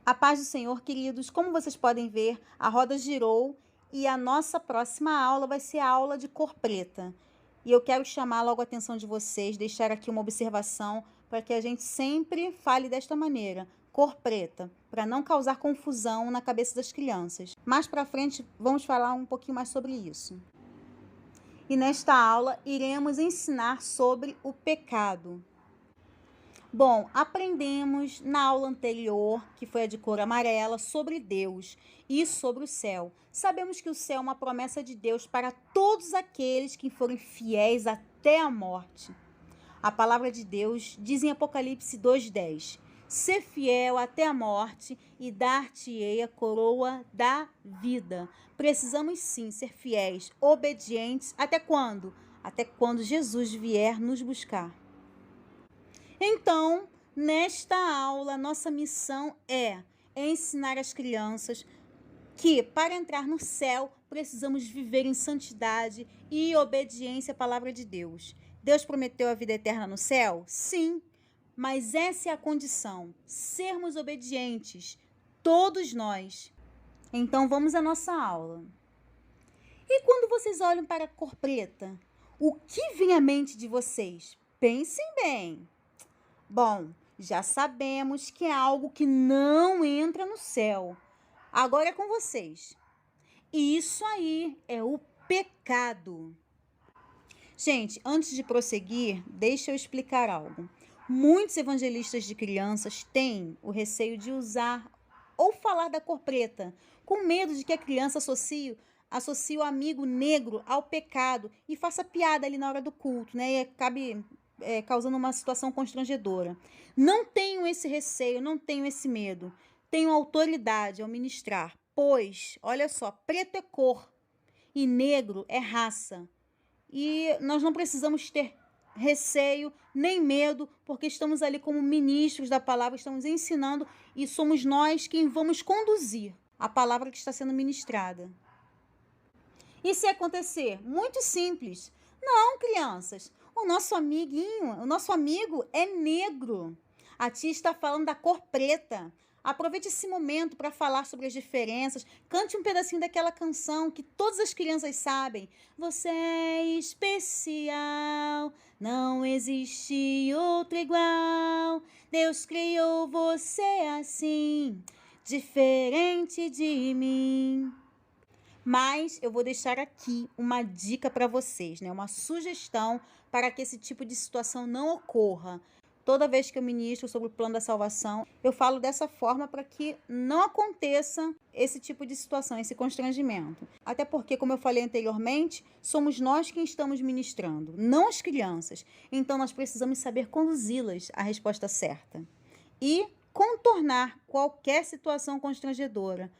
A paz do Senhor, queridos. Como vocês podem ver, a roda girou e a nossa próxima aula vai ser a aula de cor preta. E eu quero chamar logo a atenção de vocês, deixar aqui uma observação para que a gente sempre fale desta maneira, cor preta, para não causar confusão na cabeça das crianças. Mais para frente, vamos falar um pouquinho mais sobre isso. E nesta aula, iremos ensinar sobre o pecado. Bom, aprendemos na aula anterior, que foi a de cor amarela, sobre Deus e sobre o céu. Sabemos que o céu é uma promessa de Deus para todos aqueles que forem fiéis até a morte. A palavra de Deus diz em Apocalipse 2:10: ser fiel até a morte e dar-te-ei a coroa da vida. Precisamos sim ser fiéis, obedientes, até quando? Até quando Jesus vier nos buscar. Então, nesta aula, nossa missão é ensinar as crianças que, para entrar no céu, precisamos viver em santidade e obediência à palavra de Deus. Deus prometeu a vida eterna no céu? Sim, mas essa é a condição, sermos obedientes, todos nós. Então, vamos à nossa aula. E quando vocês olham para a cor preta, o que vem à mente de vocês? Pensem bem. Bom, já sabemos que é algo que não entra no céu. Agora é com vocês. Isso aí é o pecado. Gente, antes de prosseguir, deixa eu explicar algo. Muitos evangelistas de crianças têm o receio de usar ou falar da cor preta, com medo de que a criança associe o amigo negro ao pecado e faça piada ali na hora do culto, né? E acabe causando uma situação constrangedora. Não tenho esse receio, não tenho esse medo. Tenho autoridade ao ministrar, pois, olha só, preto é cor e negro é raça. E nós não precisamos ter receio nem medo, porque estamos ali como ministros da palavra, estamos ensinando e somos nós quem vamos conduzir a palavra que está sendo ministrada. E se acontecer? Muito simples. Não, crianças, o nosso amigo é negro. A tia está falando da cor preta. Aproveite esse momento para falar sobre as diferenças. Cante um pedacinho daquela canção que todas as crianças sabem. Você é especial, não existe outro igual. Deus criou você assim, diferente de mim. Mas eu vou deixar aqui uma dica para vocês, né? Uma sugestão para que esse tipo de situação não ocorra. Toda vez que eu ministro sobre o plano da salvação, eu falo dessa forma para que não aconteça esse tipo de situação, esse constrangimento. Até porque, como eu falei anteriormente, somos nós quem estamos ministrando, não as crianças. Então, nós precisamos saber conduzi-las à resposta certa e contornar qualquer situação constrangedora.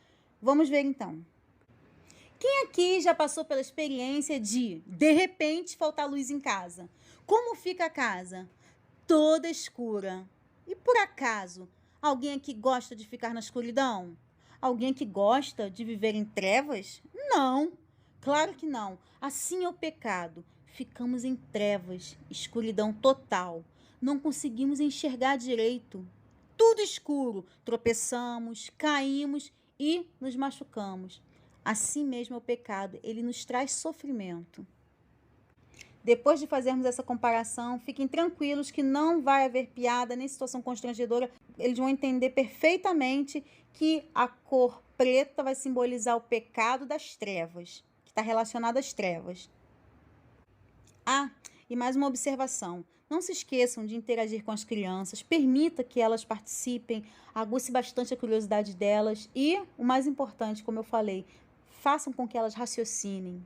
Vamos ver então. Quem aqui já passou pela experiência de repente, faltar luz em casa? Como fica a casa? Toda escura. E por acaso, alguém aqui gosta de ficar na escuridão? Alguém aqui gosta de viver em trevas? Não, claro que não. Assim é o pecado. Ficamos em trevas, escuridão total. Não conseguimos enxergar direito. Tudo escuro. Tropeçamos, caímos e nos machucamos. Assim mesmo é o pecado, ele nos traz sofrimento. Depois de fazermos essa comparação, fiquem tranquilos que não vai haver piada nem situação constrangedora. Eles vão entender perfeitamente que a cor preta vai simbolizar o pecado das trevas, que está relacionado às trevas. Ah, e mais uma observação. Não se esqueçam de interagir com as crianças, permita que elas participem, aguce bastante a curiosidade delas e, o mais importante, como eu falei, façam com que elas raciocinem.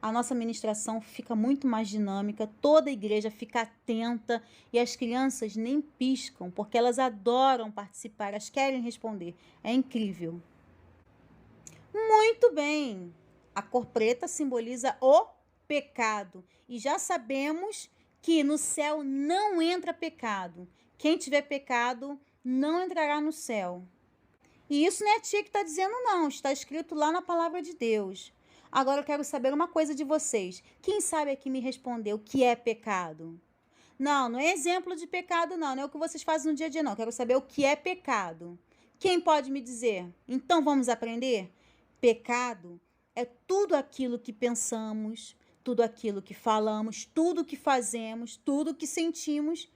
A nossa ministração fica muito mais dinâmica, toda a igreja fica atenta e as crianças nem piscam, porque elas adoram participar, elas querem responder. É incrível. Muito bem! A cor preta simboliza o pecado. E já sabemos que no céu não entra pecado. Quem tiver pecado não entrará no céu. E isso não é a tia que está dizendo, não. Está escrito lá na palavra de Deus. Agora eu quero saber uma coisa de vocês. Quem sabe aqui me responder o que é pecado? Não, não é exemplo de pecado, não. Não é o que vocês fazem no dia a dia, não. Eu quero saber o que é pecado. Quem pode me dizer? Então vamos aprender? Pecado é tudo aquilo que pensamos, tudo aquilo que falamos, tudo que fazemos, tudo que sentimos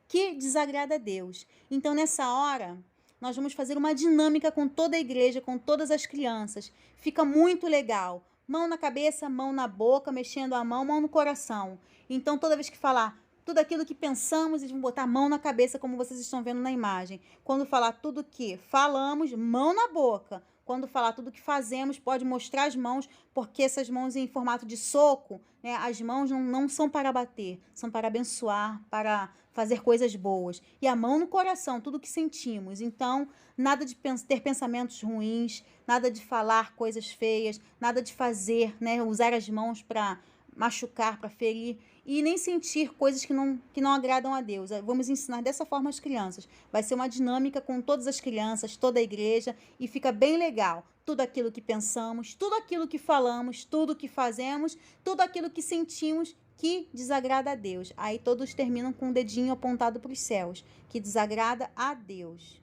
que desagrada a Deus. Então, nessa hora, nós vamos fazer uma dinâmica com toda a igreja, com todas as crianças. Fica muito legal. Mão na cabeça, mão na boca, mexendo a mão, mão no coração. Então, toda vez que falar tudo aquilo que pensamos, eles vão botar a mão na cabeça, como vocês estão vendo na imagem. Quando falar tudo que falamos, mão na boca. Quando falar tudo que fazemos, pode mostrar as mãos, porque essas mãos em formato de soco, né, as mãos não são para bater, são para abençoar, para fazer coisas boas. E a mão no coração, tudo que sentimos. Então, nada de ter pensamentos ruins, nada de falar coisas feias, nada de fazer, né, usar as mãos para machucar, para ferir, e nem sentir coisas que não agradam a Deus. Vamos ensinar dessa forma as crianças. Vai ser uma dinâmica com todas as crianças, toda a igreja, e fica bem legal. Tudo aquilo que pensamos, tudo aquilo que falamos, tudo que fazemos, tudo aquilo que sentimos que desagrada a Deus. Aí todos terminam com o dedinho apontado para os céus, que desagrada a Deus.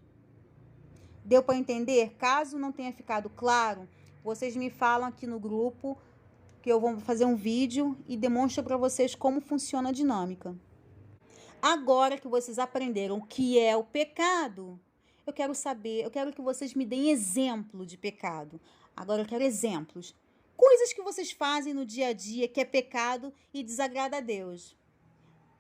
Deu para entender? Caso não tenha ficado claro, vocês me falam aqui no grupo, que eu vou fazer um vídeo e demonstro para vocês como funciona a dinâmica. Agora que vocês aprenderam o que é o pecado, eu quero que vocês me deem exemplo de pecado. Agora eu quero exemplos. Coisas que vocês fazem no dia a dia que é pecado e desagrada a Deus.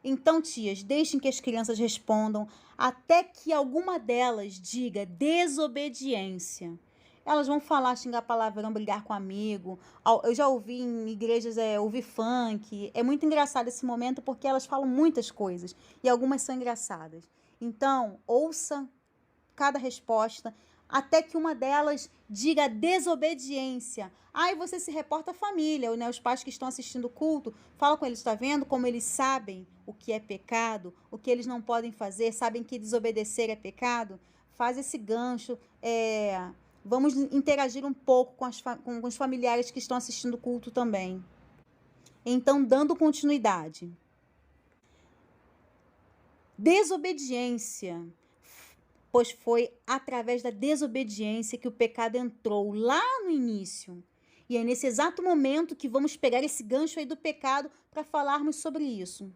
Então, tias, deixem que as crianças respondam até que alguma delas diga desobediência. Elas vão falar, xingar palavrão, brigar com amigo. Eu já ouvi em igrejas, ouvir funk. É muito engraçado esse momento porque elas falam muitas coisas. E algumas são engraçadas. Então, ouça cada resposta até que uma delas diga desobediência. Aí você se reporta à família, né? Os pais que estão assistindo o culto, fala com eles, está vendo como eles sabem o que é pecado, o que eles não podem fazer, sabem que desobedecer é pecado? Faz esse gancho, vamos interagir um pouco com os familiares que estão assistindo o culto também. Então, dando continuidade. Desobediência. Pois foi através da desobediência que o pecado entrou lá no início. E é nesse exato momento que vamos pegar esse gancho aí do pecado para falarmos sobre isso.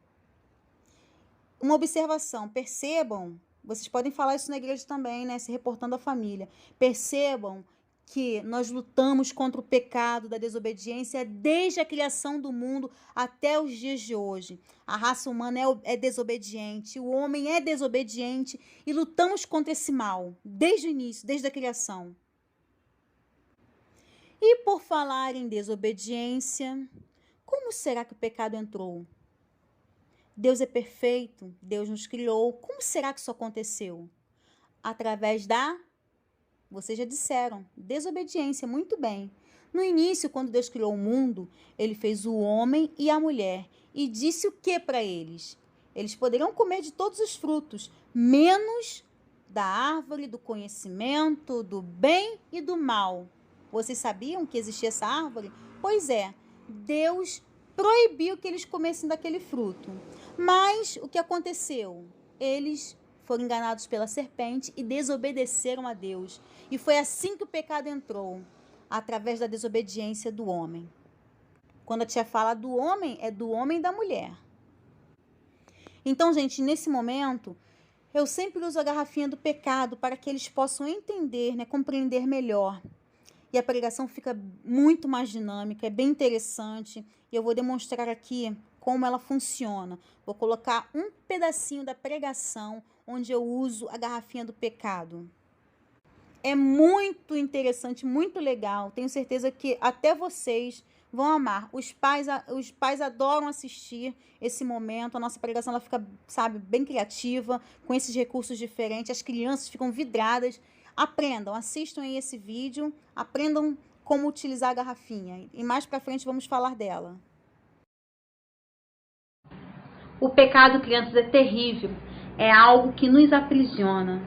Uma observação, percebam, vocês podem falar isso na igreja também, né, se reportando à família. Percebam que nós lutamos contra o pecado da desobediência desde a criação do mundo até os dias de hoje. A raça humana é desobediente, o homem é desobediente e lutamos contra esse mal desde o início, desde a criação. E por falar em desobediência, como será que o pecado entrou? Deus é perfeito, Deus nos criou. Como será que isso aconteceu? Através da, vocês já disseram, desobediência, muito bem. No início, quando Deus criou o mundo, ele fez o homem e a mulher e disse o que para eles? Eles poderiam comer de todos os frutos, menos da árvore do conhecimento, do bem e do mal. Vocês sabiam que existia essa árvore? Pois é, Deus proibiu que eles comessem daquele fruto. Mas o que aconteceu? Eles foram enganados pela serpente e desobedeceram a Deus. E foi assim que o pecado entrou, através da desobediência do homem. Quando a tia fala do homem, é do homem e da mulher. Então, gente, nesse momento, eu sempre uso a garrafinha do pecado para que eles possam entender, né, compreender melhor. E a pregação fica muito mais dinâmica, é bem interessante. E eu vou demonstrar aqui como ela funciona. Vou colocar um pedacinho da pregação onde eu uso a garrafinha do pecado. É muito interessante, muito legal. Tenho certeza que até vocês vão amar. Os pais adoram assistir esse momento. A nossa pregação ela fica, sabe, bem criativa, com esses recursos diferentes. As crianças ficam vidradas. Aprendam, assistam aí esse vídeo, aprendam como utilizar a garrafinha. E mais pra frente vamos falar dela. O pecado, crianças, é terrível. É algo que nos aprisiona.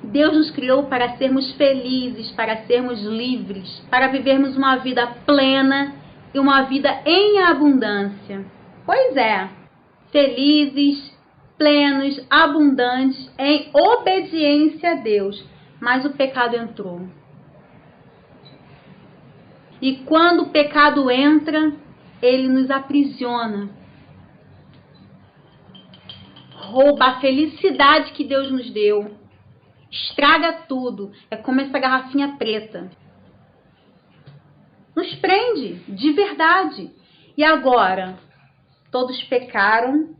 Deus nos criou para sermos felizes, para sermos livres, para vivermos uma vida plena e uma vida em abundância. Pois é, felizes, plenos, abundantes, em obediência a Deus. mas o pecado entrou. E quando o pecado entra, ele nos aprisiona. Rouba a felicidade que Deus nos deu. Estraga tudo. É como essa garrafinha preta. Nos prende, de verdade. E agora? Todos pecaram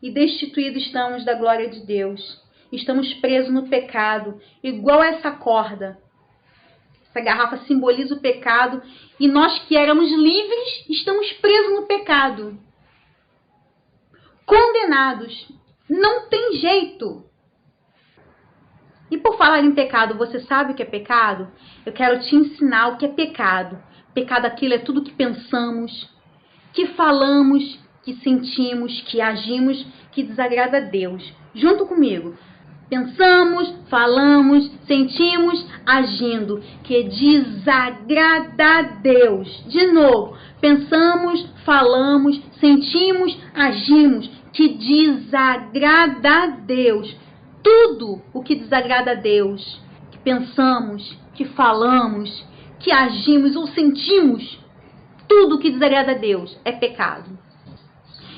e destituídos estamos da glória de Deus. Estamos presos no pecado, igual essa corda. Essa garrafa simboliza o pecado e nós que éramos livres estamos presos no pecado. Condenados. Não tem jeito. E por falar em pecado, você sabe o que é pecado? Eu quero te ensinar o que é pecado. Pecado aquilo é tudo que pensamos, que falamos, que sentimos, que agimos, que desagrada a Deus. Junto comigo. Pensamos, falamos, sentimos, agindo, que desagrada a Deus. De novo, pensamos, falamos, sentimos, agimos, que desagrada a Deus. Tudo o que desagrada a Deus, que pensamos, que falamos, que agimos ou sentimos, tudo o que desagrada a Deus é pecado.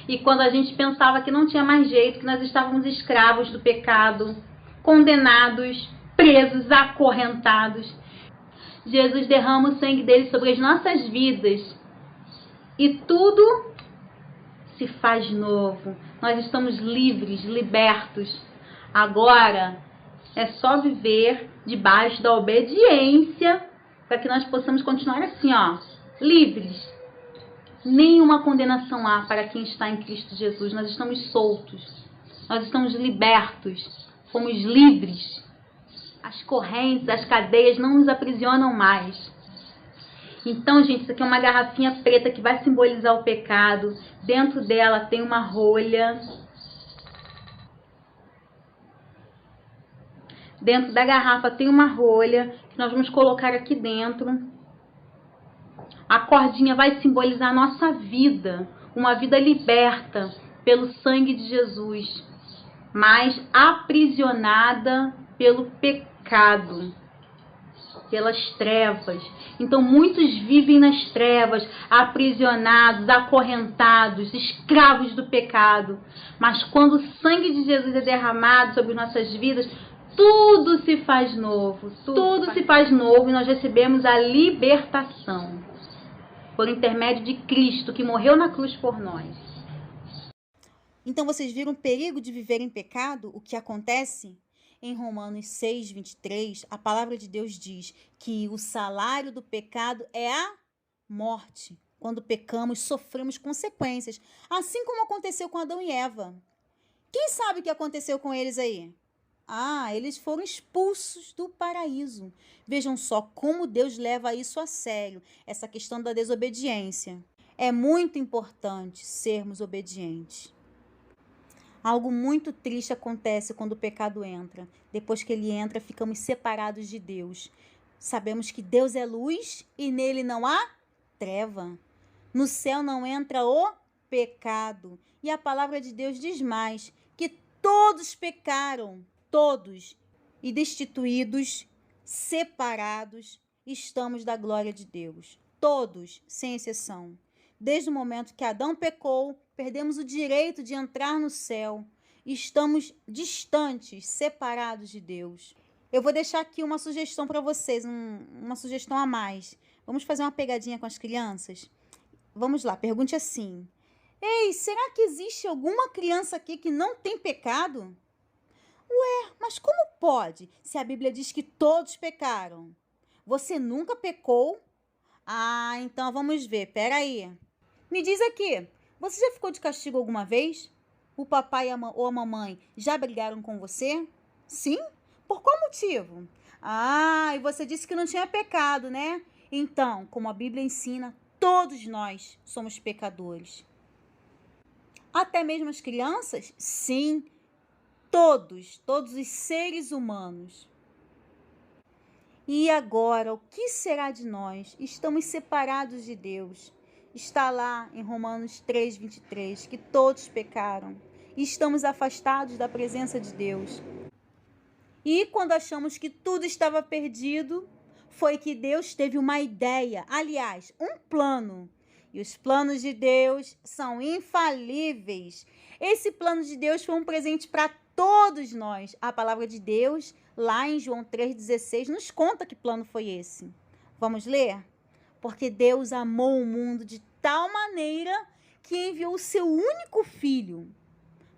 E quando a gente pensava que não tinha mais jeito, que nós estávamos escravos do pecado, condenados, presos, acorrentados, Jesus derrama o sangue dele sobre as nossas vidas e tudo se faz novo. Nós estamos livres, libertos. Agora é só viver debaixo da obediência para que nós possamos continuar assim, ó, livres. Nenhuma condenação há para quem está em Cristo Jesus. Nós estamos soltos. Nós estamos libertos. Fomos livres. As correntes, as cadeias não nos aprisionam mais. Então, gente, isso aqui é uma garrafinha preta que vai simbolizar o pecado. Dentro dela tem uma rolha. Dentro da garrafa tem uma rolha que nós vamos colocar aqui dentro. A cordinha vai simbolizar a nossa vida, uma vida liberta pelo sangue de Jesus, mas aprisionada pelo pecado, pelas trevas. Então muitos vivem nas trevas, aprisionados, acorrentados, escravos do pecado. Mas quando o sangue de Jesus é derramado sobre nossas vidas, tudo se faz novo, tudo se faz novo e nós recebemos a libertação. Por intermédio de Cristo, que morreu na cruz por nós. Então vocês viram o perigo de viver em pecado? O que acontece? Em Romanos 6, 23, a palavra de Deus diz que o salário do pecado é a morte. Quando pecamos, sofremos consequências. Assim como aconteceu com Adão e Eva. Quem sabe o que aconteceu com eles aí? Eles foram expulsos do paraíso. Vejam só como Deus leva isso a sério, essa questão da desobediência. É muito importante sermos obedientes. Algo muito triste acontece quando o pecado entra. Depois que ele entra, ficamos separados de Deus. Sabemos que Deus é luz e nele não há treva. No céu não entra o pecado. E a palavra de Deus diz mais, que todos pecaram. Todos, e destituídos, separados, estamos da glória de Deus. Todos, sem exceção. Desde o momento que Adão pecou, perdemos o direito de entrar no céu. Estamos distantes, separados de Deus. Eu vou deixar aqui uma sugestão para vocês, uma sugestão a mais. Vamos fazer uma pegadinha com as crianças? Vamos lá, pergunte assim. Ei, será que existe alguma criança aqui que não tem pecado? Ué, mas como pode, se a Bíblia diz que todos pecaram? Você nunca pecou? Então vamos ver, peraí. Me diz aqui, você já ficou de castigo alguma vez? O papai ou a mamãe já brigaram com você? Sim? Por qual motivo? E você disse que não tinha pecado, né? Então, como a Bíblia ensina, todos nós somos pecadores. Até mesmo as crianças? Sim. Todos os seres humanos. E agora, o que será de nós? Estamos separados de Deus. Está lá em Romanos 3, 23, que todos pecaram. E estamos afastados da presença de Deus. E quando achamos que tudo estava perdido, foi que Deus teve uma ideia, aliás, um plano. E os planos de Deus são infalíveis. Esse plano de Deus foi um presente para todos nós. A palavra de Deus, lá em João 3,16, nos conta que plano foi esse. Vamos ler? Porque Deus amou o mundo de tal maneira que enviou o seu único filho,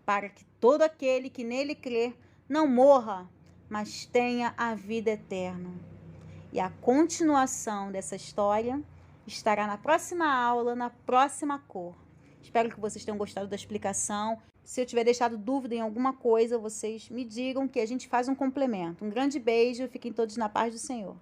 para que todo aquele que nele crer não morra, mas tenha a vida eterna. E a continuação dessa história estará na próxima aula, na próxima cor. Espero que vocês tenham gostado da explicação. Se eu tiver deixado dúvida em alguma coisa, vocês me digam que a gente faz um complemento. Um grande beijo, fiquem todos na paz do Senhor.